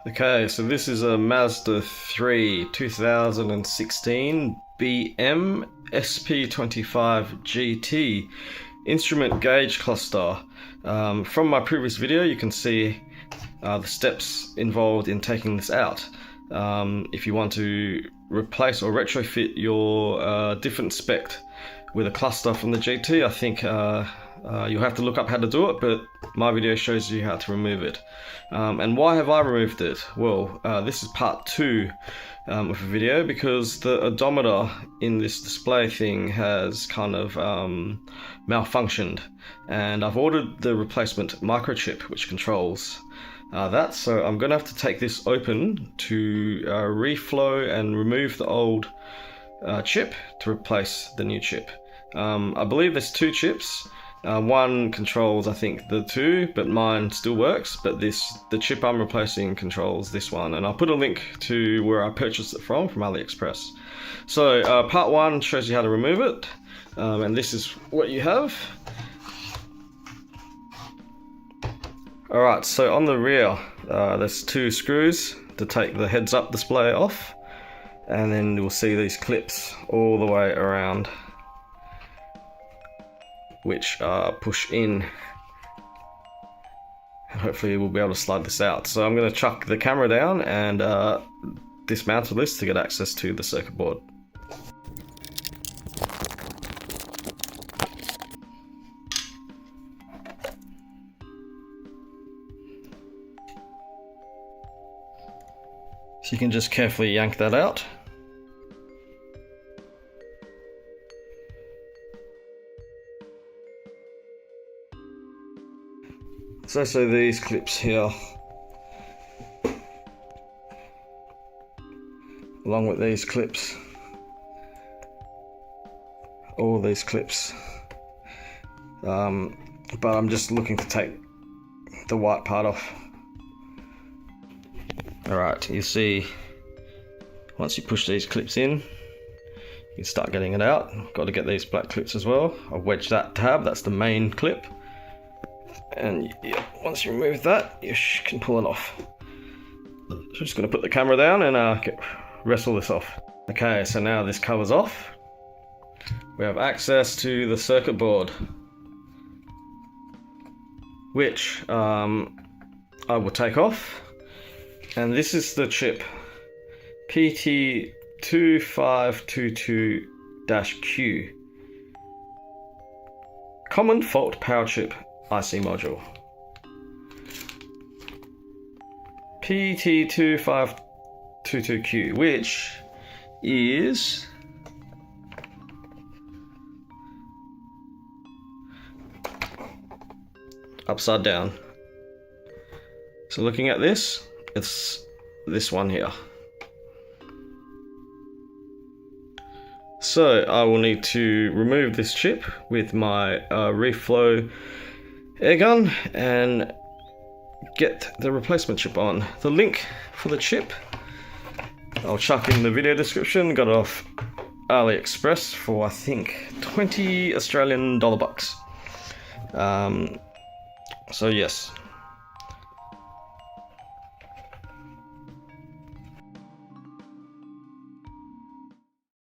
Okay, so this is a Mazda 3 2016 BM SP25GT instrument gauge cluster. From my previous video you can see the steps involved in taking this out. If you want to replace or retrofit your different spec with a cluster from the GT, I think you'll have to look up how to do it, but my video shows you how to remove it. And why have I removed it? Well, this is part 2 of a video because the odometer in this display thing has kind of malfunctioned, and I've ordered the replacement microchip which controls that, so I'm gonna have to take this open to reflow and remove the old chip to replace the new chip. I believe there's 2 chips. One controls, I think, the 2, but mine still works, but the chip I'm replacing controls this one, and I'll put a link to where I purchased it from AliExpress. So part 1 shows you how to remove it, and this is what you have. Alright, so on the rear there's 2 screws to take the heads up display off, and then you'll see these clips all the way around which push in, and hopefully we'll be able to slide this out. So I'm going to chuck the camera down and dismantle this to get access to the circuit board. So you can just carefully yank that out. So these clips here, along with these clips, all these clips, but I'm just looking to take the white part off. Alright, you see, once you push these clips in, you can start getting it out. Got to get these black clips as well. I'll wedge that tab, that's the main clip. And yeah, once you remove that, you can pull it off. So I'm just going to put the camera down and wrestle this off. Okay, so now this cover's off. We have access to the circuit board, which I will take off. And this is the chip PT2522-Q. Common fault power chip IC module. PT2522Q, which is upside down. So looking at this, it's this one here. So I will need to remove this chip with my reflow air gun and get the replacement chip on. The link for the chip I'll chuck in the video description. Got it off AliExpress for I think 20 Australian dollar bucks. So yes,